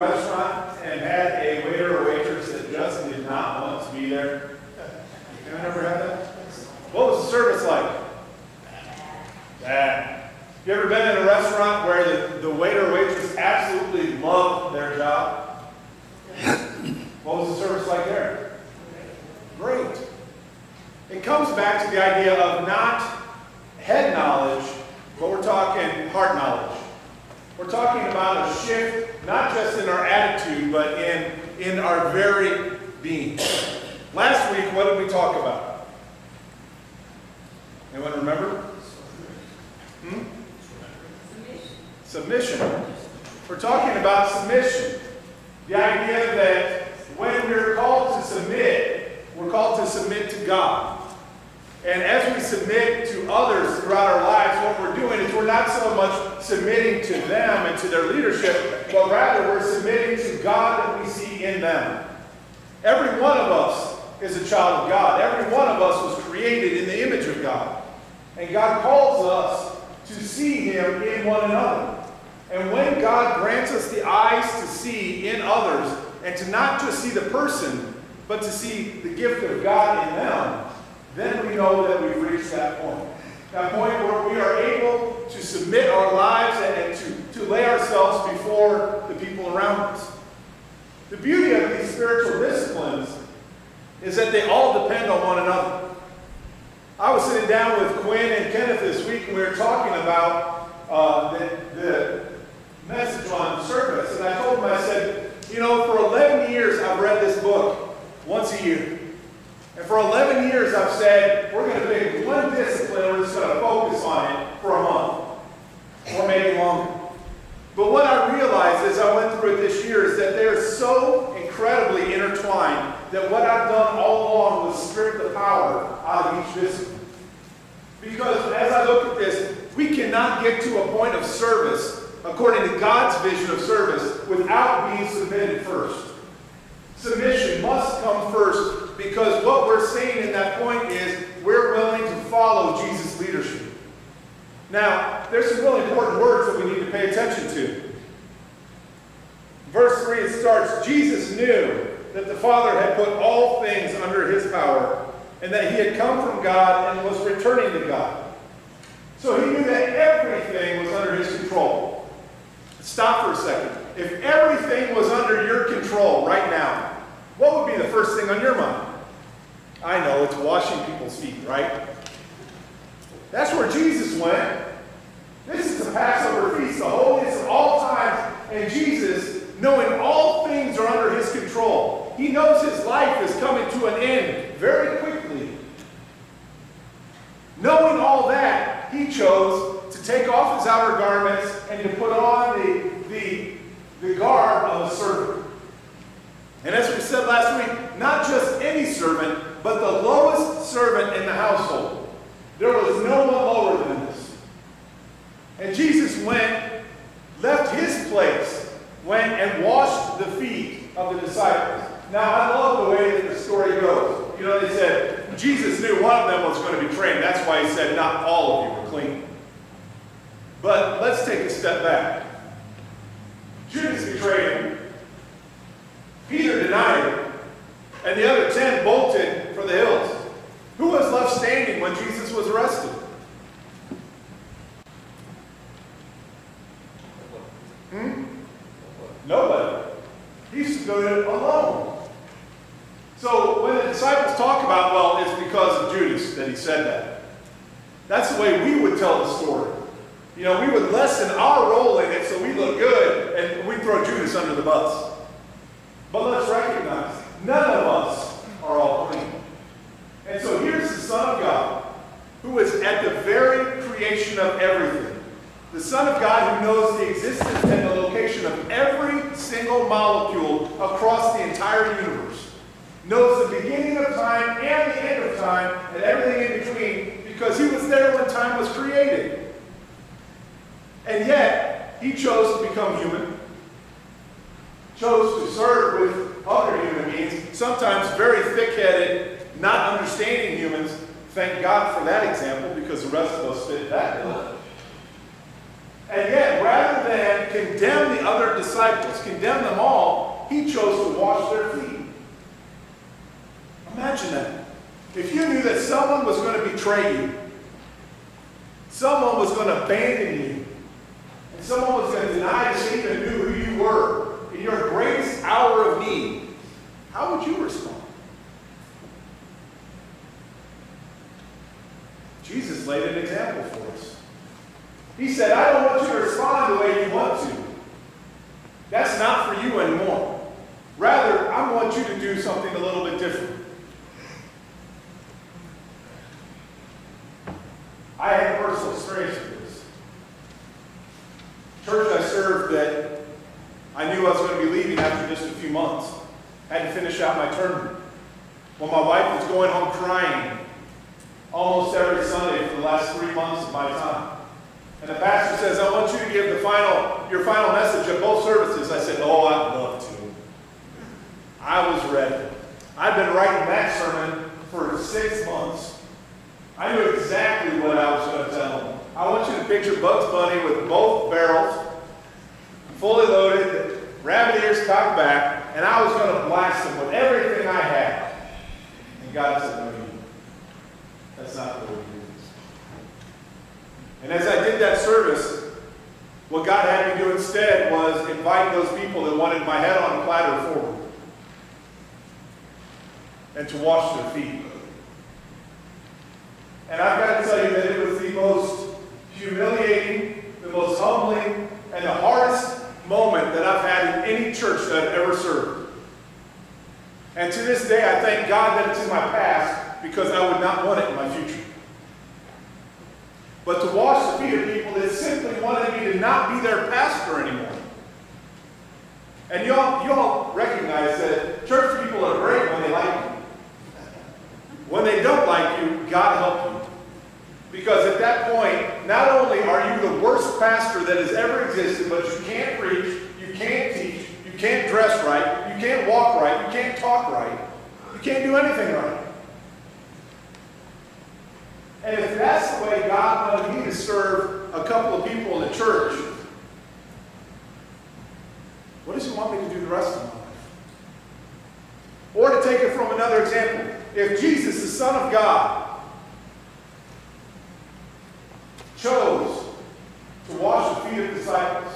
Restaurant and had a waiter or waitress that just did not want to be there? Anyone ever had that? What was the service like? Bad. You ever been in a restaurant where the waiter or waitress absolutely loved their job? What was the service like there? Great. It comes back to the idea of not head knowledge, but we're talking heart knowledge. We're talking about a shift, not just in our attitude, but in our very being. Last week, what did we talk about? Anyone remember? Submission. We're talking about submission. The idea that when we're called to submit, we're called to submit to God. And as we submit to others throughout our lives, what we're doing is we're not so much submitting to them and to their leadership, but rather we're submitting to God that we see in them. Every one of us is a child of God. Every one of us was created in the image of God. And God calls us to see Him in one another. And when God grants us the eyes to see in others, and to not just see the person, but to see the gift of God in them, then we know that we've reached that point. That point where we are able to submit our lives and to lay ourselves before the people around us. The beauty of these spiritual disciplines is that they all depend on one another. I was sitting down with Quinn and Kenneth this week, and we were talking about the message on service. And I told them, I said, you know, for 11 years I've read this book once a year. And for 11 years I've said, we're going to pick one discipline and we're just going to focus on it for a month. Or maybe longer. But what I realized as I went through it this year is that they're so incredibly intertwined that what I've done all along was strip the power out of each discipline. Because as I look at this, we cannot get to a point of service, according to God's vision of service, without being submitted first. Submission must come first, because what we're saying in that point is we're willing to follow Jesus' leadership. Now, there's some really important words that we need to pay attention to. Verse 3, it starts, Jesus knew that the Father had put all things under His power, and that He had come from God and was returning to God. So He knew that everything was under His control. Stop for a second. If everything was under your control right now, what would be the first thing on your mind? I know, it's washing people's feet, right? That's where Jesus went. This is the Passover feast, the holiest of all times. And Jesus, knowing all things are under His control, He knows His life is coming to an end very quickly. Knowing all that, He chose to take off His outer garments and to put on the garb of a servant. And as we said last week, not just any servant, but the lowest servant in the household. There was no one lower than this. And Jesus left His place, went and washed the feet of the disciples. Now, I love the way that the story goes. You know, they said, Jesus knew one of them was going to betray Him. That's why He said, not all of you were clean. But let's take a step back. Judas betrayed Him. Peter denied Him. And the other 10 bolted for the hills. Who was left standing when Jesus was arrested? Nobody. He stood alone. So when the disciples talk about, well, it's because of Judas that he said that. That's the way we would tell the story. You know, we would lessen our role in it so we look good, and we throw Judas under the bus. But let's recognize, none of us are all clean. And so here's the Son of God, who is at the very creation of everything. The Son of God who knows the existence and the location of every single molecule across the entire universe. Knows the beginning of time and the end of time and everything in between, because He was there when time was created. And yet, He chose to become human. Chose to serve with other human beings, sometimes very thick-headed, not understanding humans. Thank God for that example, because the rest of us fit that bill. And yet, rather than condemn the other disciples, condemn them all, he chose to wash their feet. Imagine that. If you knew that someone was going to betray you, someone was going to abandon you, and someone was going to deny that they even knew who you were in your greatest hour of need, how would you respond? Jesus laid an example for us. He said, I don't want you to respond the way you want to. That's not for you anymore. Rather, I want you to do something a little bit different. I had personal experience with this. Church I served that I knew I was going to be leaving after just a few months. I had to finish out my term. Well, my wife was going home crying almost every Sunday for the last 3 months of my time. And the pastor says, I want you to give your final message at both services. I said, oh, I'd love to. I was ready. I'd been writing that sermon for 6 months. I knew exactly what I was going to tell them. I want you to picture Bugs Bunny with both barrels, fully loaded, rabbit ears cocked back, and I was going to blast them with everything I had. And God said, no, that's not the way you do this. And as I did that service, what God had me do instead was invite those people that wanted my head on a platter forward and to wash their feet. And I've got to tell you that it was the most humiliating, the most humbling, and the hardest moment that I've had in any church that I've ever served. And to this day, I thank God that it's in my past because I would not want it in my future. But to wash the feet of people that simply wanted me to not be their pastor anymore. And you all recognize that church people are great when they like you. When they don't like you, God help you. Because at that point, not only are you the worst pastor that has ever existed, but you can't preach, you can't teach, you can't dress right, you can't walk right, you can't talk right, you can't do anything right. And if that's the way God wanted me to serve a couple of people in the church, what does He want me to do the rest of my life? Or to take it from another example, if Jesus, the Son of God, chose to wash the feet of disciples,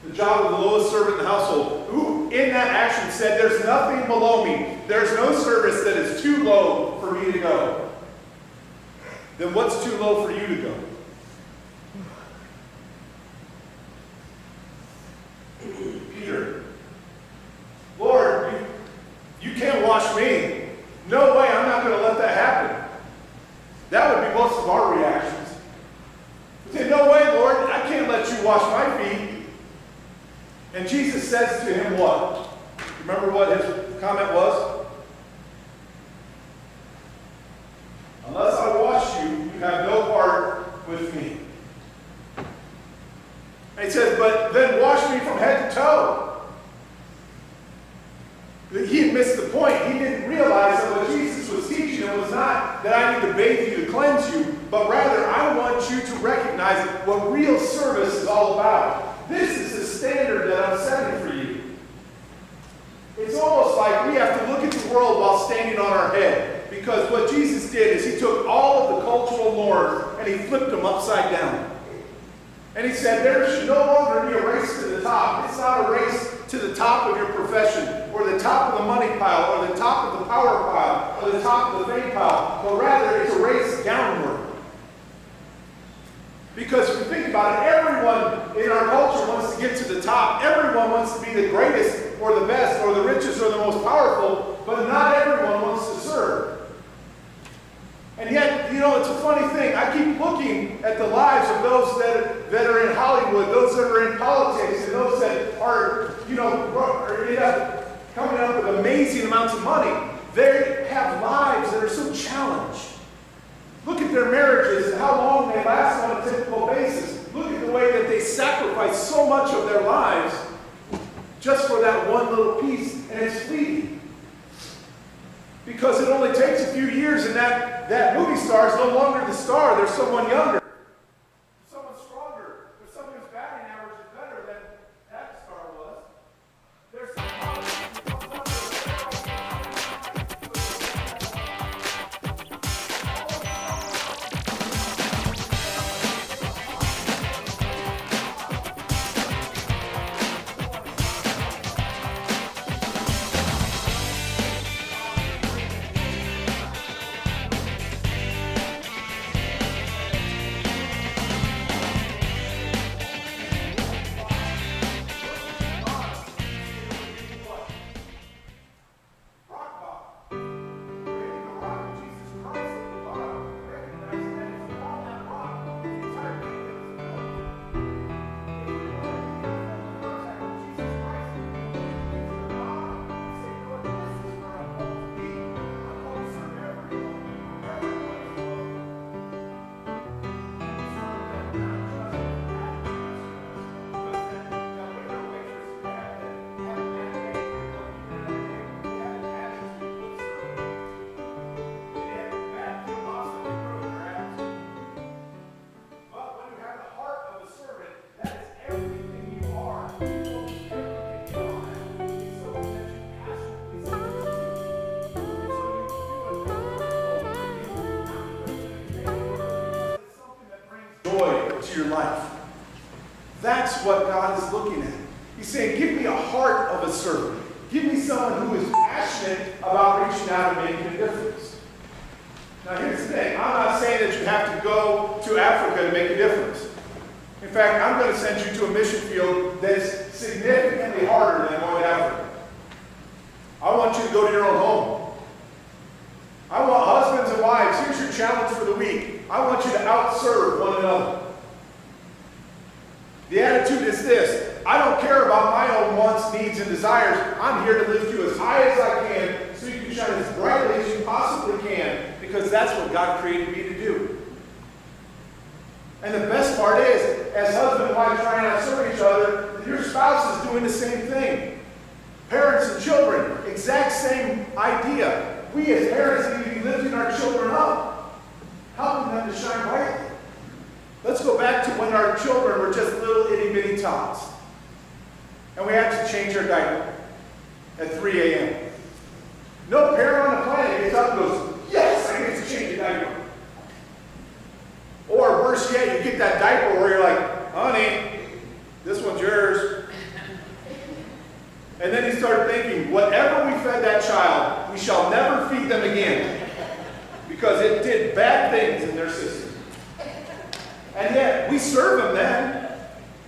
the job of the lowest servant in the household, who in that action said, there's nothing below me, there's no service that is too low for me to go, then what's too low for you to go? Peter, Lord, you can't wash me. No way, I'm not going to let that happen. That would be most of our reactions. We say, no way, Lord, I can't let you wash my feet. And Jesus says to him what? Remember what his comment was? Unless I wash you, you have no part with me. And he says, but then wash me from head to toe. He had missed the point. He didn't realize that what Jesus was teaching him was not that I need to bathe you to cleanse you, but rather I want you to recognize what real service is all about. This is the standard that I'm setting for you. It's almost like we have to look at the world while standing on our head, because what Jesus did is He took all of the cultural norms and He flipped them upside down. And He said there should no longer be a race to the top. It's not a race to the top of your profession, or the top of the money pile, or the top of the power pile, or the top of the fame pile, but rather it's a race downward. Because if you think about it, everyone in our culture wants to get to the top. Everyone wants to be the greatest, or the best, or the richest, or the most powerful, but not everyone wants to serve. And yet, you know, it's a funny thing. I keep looking at the lives of those that are in Hollywood, those that are in politics, and those that are, you know, coming up with amazing amounts of money. They have lives that are so challenged. Look at their marriages and how long they last on a typical basis. Look at the way that they sacrifice so much of their lives just for that one little piece, and it's fleeting. Because it only takes a few years and that movie star is no longer the star. There's someone younger. There's someone stronger. There's someone who's better. life. That's what God is looking at. He's saying, give me a heart of a servant. Give me someone who is passionate about reaching out and making a difference. Now here's the thing. I'm not saying that you have to go to Africa to make a difference. In fact, I'm going to send you to a mission field that is significantly harder than going to Africa. I want you to go to your own home. I want husbands and wives, here's your challenge for the week. I want you to outserve one another. The attitude is this: I don't care about my own wants, needs, and desires. I'm here to lift you as high as I can so you can shine as brightly as you possibly can, because that's what God created me to do. And the best part is, as husband and wife trying to serve each other, your spouse is doing the same thing. Parents and children, exact same idea. We as parents need to be lifting our children up, helping them to shine brightly. Let's go back to when our children were just little itty-bitty tots. And we had to change their diaper at 3 a.m. No parent on the planet gets up and goes, yes, I get to change a diaper. Or worse yet, you get that diaper where you're like, honey, this one's yours. And then you start thinking, whatever we fed that child, we shall never feed them again, because it did bad things in their system. And yet, we serve them then,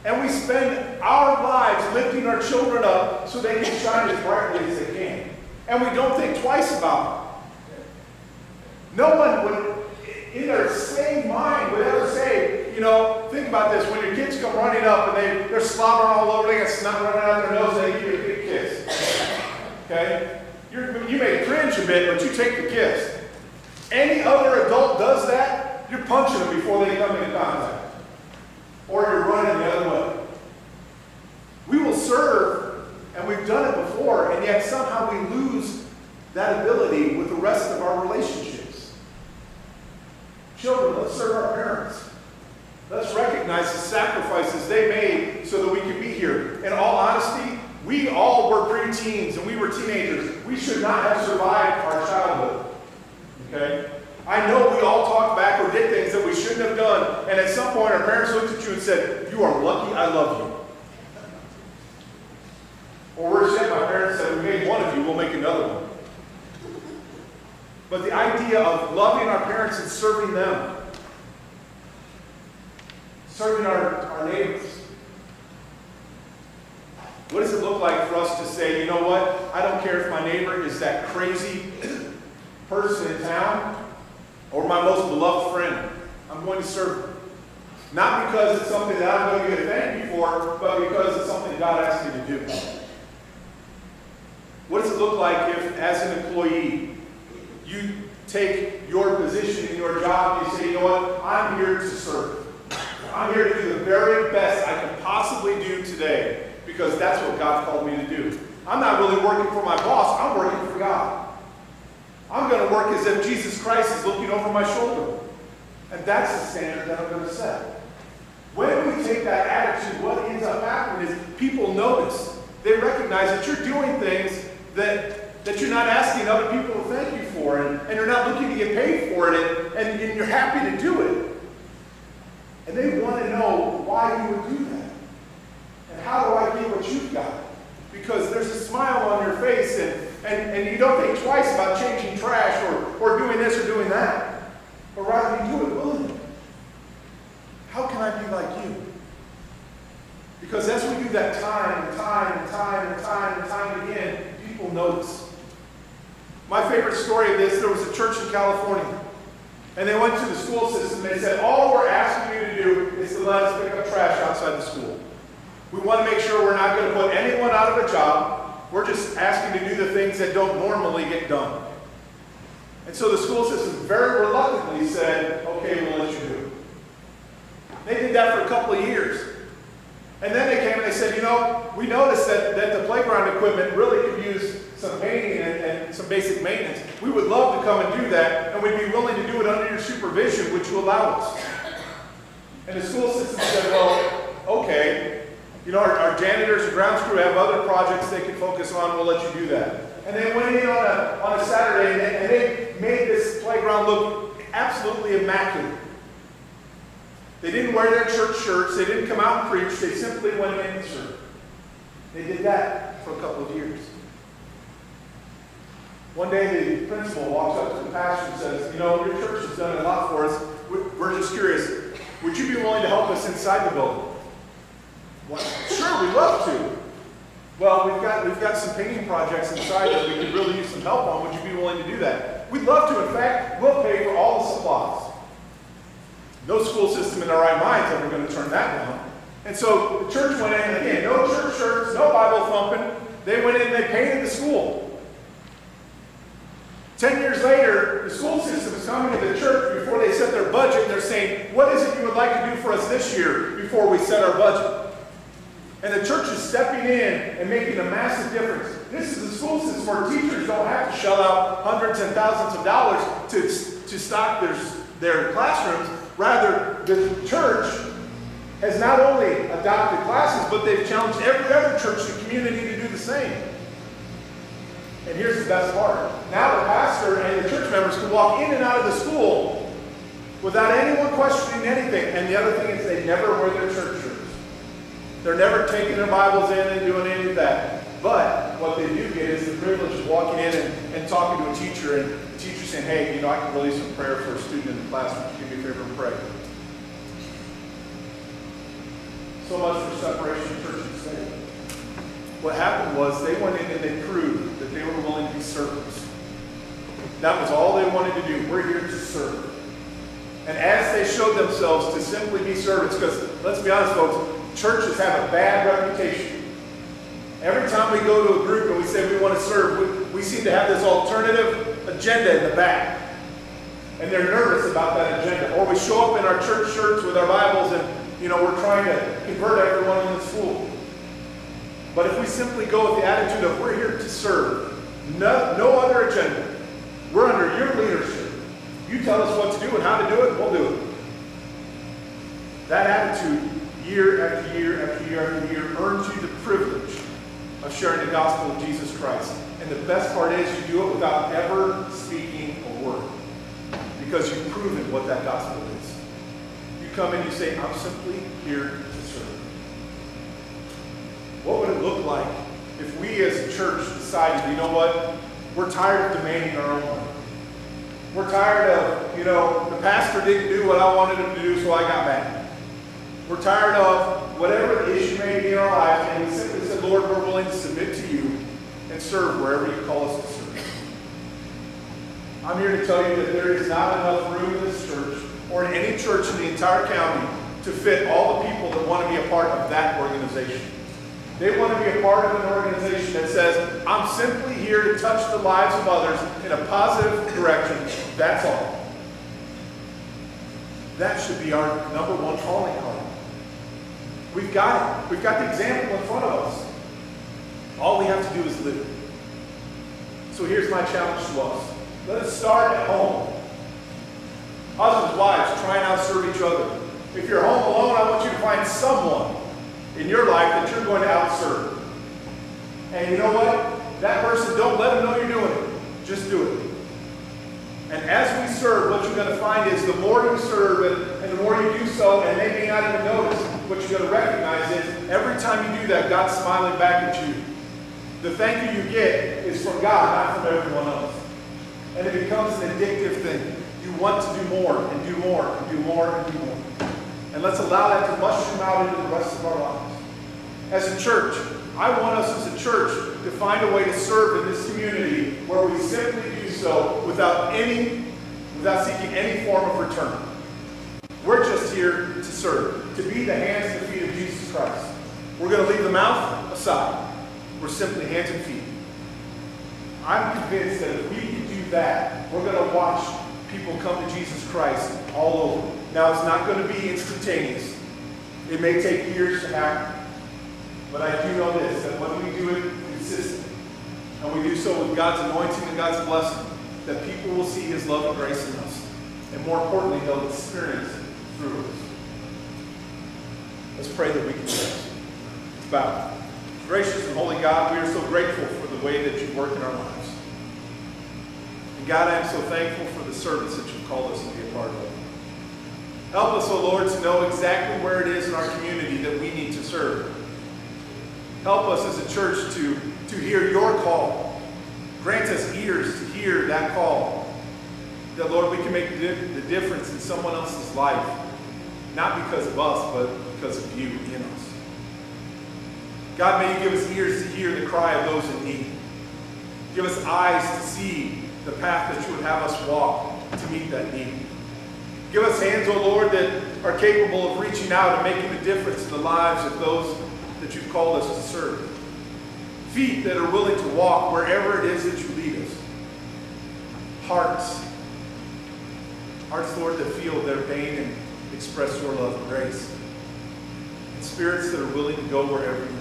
and we spend our lives lifting our children up so they can shine as brightly as they can. And we don't think twice about it. No one would, in their sane mind, would ever say, you know, think about this, when your kids come running up and they're slobbering all over, they got snot running out their nose, they give you a big kiss. Okay? You may cringe a bit, but you take the kiss. Any other adult does that, you're punching them before they come into contact. Or you're running the other way. We will serve, and we've done it before, and yet somehow we lose that ability with the rest of our relationships. Children, let's serve our parents. Let's recognize the sacrifices they made so that we can be here. In all honesty, we all were preteens and we were teenagers. We should not have survived our childhood. Okay? I know we all talked back or did things that we shouldn't have done, and at some point our parents looked at you and said, you are lucky I love you. Or worse yet, my parents said, we made one of you, we'll make another one. But the idea of loving our parents and serving them, serving our neighbors. What does it look like for us to say, you know what, I don't care if my neighbor is that crazy person in town or my most beloved friend, I'm going to serve them. Not because it's something that I'm going to get a thank you for, but because it's something God asked me to do. What does it look like if, as an employee, you take your position in your job and you say, you know what, I'm here to serve. I'm here to do the very best I can possibly do today, because that's what God called me to do. I'm not really working for my boss, I'm working for God. I'm going to work as if Jesus Christ is looking over my shoulder. And that's the standard that I'm going to set. When we take that attitude, what ends up happening is people notice. They recognize that you're doing things that you're not asking other people to thank you for, and you're not looking to get paid for it, and you're happy to do it. And they want to know why you would do that. And how do I get what you've got? Because there's a smile on your face, and you don't think twice about changing trash or doing this or doing that. But rather you do it willingly. How can I be like you? Because as we do that time and time again, people notice. My favorite story of this, there was a church in California. And they went to the school system and they said, all we're asking you to do is to let us pick up trash outside the school. We want to make sure we're not going to put anyone out of a job. We're just asking to do the things that don't normally get done. And so the school system very reluctantly said, okay, we'll let you do it. They did that for a couple of years. And then they came and they said, you know, we noticed that the playground equipment really could use some painting and some basic maintenance. We would love to come and do that, and we'd be willing to do it under your supervision, which you allow us. And the school system said, well, okay, you know, our janitors and grounds crew have other projects they can focus on, we'll let you do that. And they went in on a Saturday, and they made this playground look absolutely immaculate. They didn't wear their church shirts. They didn't come out and preach. They simply went in and served. They did that for a couple of years. One day the principal walks up to the pastor and says, you know, your church has done a lot for us. We're just curious. Would you be willing to help us inside the building? Well, sure, we'd love to. Well, we've got some painting projects inside that we could really use some help on. Would you be willing to do that? We'd love to. In fact, we'll pay for all the supplies. No school system in their right mind is ever going to turn that down. And so the church went in, and again, no church shirts, no Bible thumping. They went in and they painted the school. 10 years later, the school system is coming to the church before they set their budget, and they're saying, what is it you would like to do for us this year before we set our budget? And the church is stepping in and making a massive difference. This is a school system where teachers don't have to shell out hundreds and thousands of dollars to stock their classrooms. Rather, the church has not only adopted classes, but they've challenged every other church in the community to do the same. And here's the best part. Now the pastor and the church members can walk in and out of the school without anyone questioning anything. And the other thing is they never wear their church shirts. They're never taking their Bibles in and doing any of that. But what they do get is the privilege of walking in and talking to a teacher, and the teacher saying, hey, you know, I can release a prayer for a student in the classroom. Would you do me a favor and pray? So much for separation of church and state. What happened was they went in and they proved that they were willing to be servants. That was all they wanted to do. We're here to serve. And as they showed themselves to simply be servants, because let's be honest, folks, churches have a bad reputation. Every time we go to a group and we say we want to serve, we seem to have this alternative agenda in the back. And they're nervous about that agenda. Or we show up in our church shirts with our Bibles and, you know, we're trying to convert everyone in the school. But if we simply go with the attitude of we're here to serve, no other agenda. We're under your leadership. You tell us what to do and how to do it, we'll do it. That attitude, year after year after year after year, earns you the privilege of sharing the gospel of Jesus Christ. And the best part is you do it without ever speaking a word, because you've proven what that gospel is. You come in, you say, I'm simply here to serve. What would it look like if we as a church decided, you know what, we're tired of demanding our own way. We're tired of, you know, the pastor didn't do what I wanted him to do, so I got mad. We're tired of whatever the issue may be in our lives, and we simply said, Lord, we're willing to submit to you and serve wherever you call us to serve. I'm here to tell you that there is not enough room in this church, or in any church in the entire county, to fit all the people that want to be a part of that organization. They want to be a part of an organization that says, I'm simply here to touch the lives of others in a positive direction. That's all. That should be our number one calling card. We've got it. We've got the example in front of us. All we have to do is live it. So here's my challenge to us. Let us start at home. Husbands, wives, try and outserve each other. If you're home alone, I want you to find someone in your life that you're going to outserve. And you know what? That person, don't let them know you're doing it. Just do it. And as we serve, what you're going to find is the more you serve and the more you do so, and they may not even notice, what you're going to recognize is every time you do that, God's smiling back at you. The thank you get is from God, not from everyone else. And it becomes an addictive thing. You want to do more and do more and do more and do more. And let's allow that to mushroom out into the rest of our lives. As a church, I want us as a church to find a way to serve in this community where we simply do so without seeking any form of return. We're just here to serve, to be the hands and the feet of Jesus Christ. We're going to leave the mouth aside. We're simply hands and feet. I'm convinced that if we can do that, we're going to watch people come to Jesus Christ all over. Now, it's not going to be instantaneous. It may take years to happen. But I do know this, that when we do it consistently, and we do so with God's anointing and God's blessing, that people will see His love and grace in us. And more importantly, they'll experience it through us. Let's pray that we can do this. Let's bow. Gracious and holy God, we are so grateful for the way that you work in our lives. And God, I am so thankful for the service that you've called us to be a part of. Help us, O Lord, to know exactly where it is in our community that we need to serve. Help us as a church to hear your call. Grant us ears to hear that call. That, Lord, we can make the difference in someone else's life. Not because of us, but because of you in us. God, may you give us ears to hear the cry of those in need. Give us eyes to see the path that you would have us walk to meet that need. Give us hands, O Lord, that are capable of reaching out and making a difference in the lives of those that you've called us to serve. Feet that are willing to walk wherever it is that you lead us. Hearts, Lord, that feel their pain and express your love and grace. And spirits that are willing to go wherever you lead.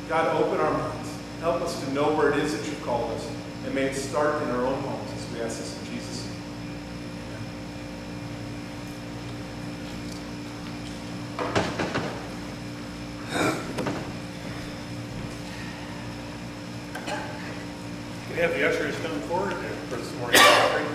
God, open our minds. Help us to know where it is that you've called us. And may it start in our own homes as we ask this in Jesus' name. We have the ushers come forward for this morning's offering.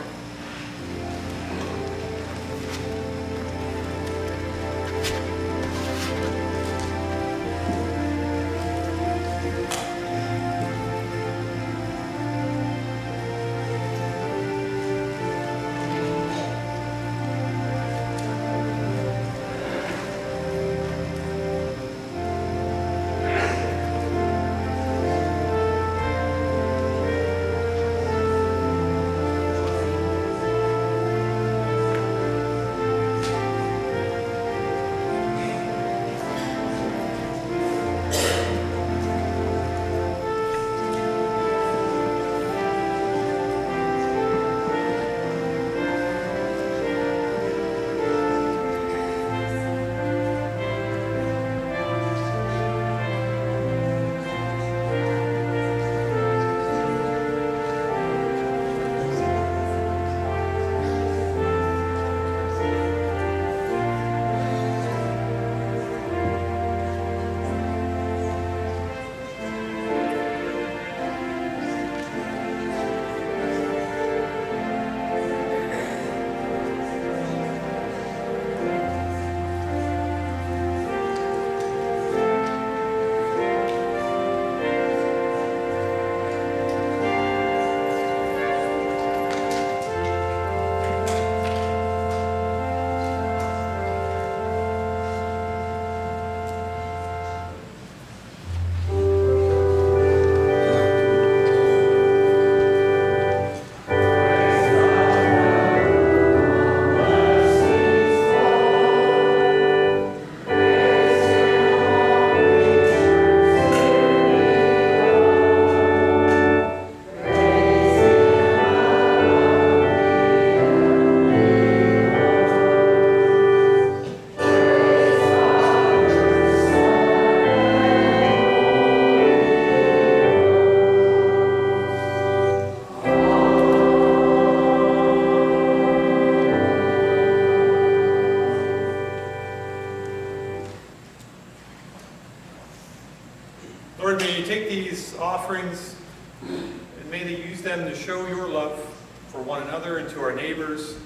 Lord, may you take these offerings and may they use them to show your love for one another and to our neighbors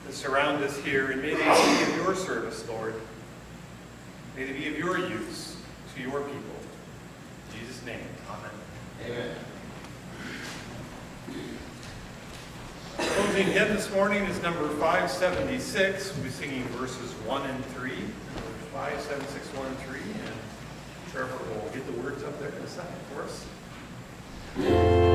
that surround us here. And may they be of your service, Lord. May they be of your use to your people. In Jesus' name, amen. Amen. Closing hymn this morning is number 576. We'll be singing verses 1 and 3. Numbers 5, 7, 6, 1, and 3. And Trevor will get the words up there in a second for us. Amen.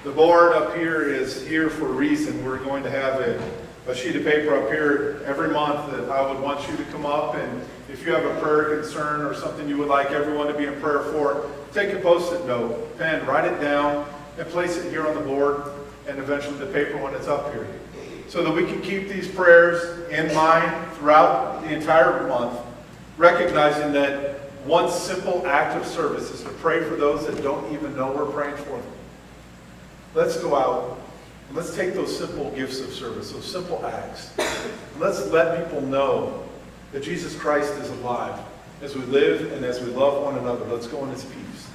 The board up here is here for a reason. We're going to have a sheet of paper up here every month that I would want you to come up, and if you have a prayer concern or something you would like everyone to be in prayer for, take a post-it note, pen, write it down, and place it here on the board, and eventually the paper when it's up here, so that we can keep these prayers in mind throughout the entire month, recognizing that one simple act of service is to pray for those that don't even know we're praying for them. Let's go out and let's take those simple gifts of service, those simple acts, and let's let people know that Jesus Christ is alive as we live and as we love one another. Let's go in his peace.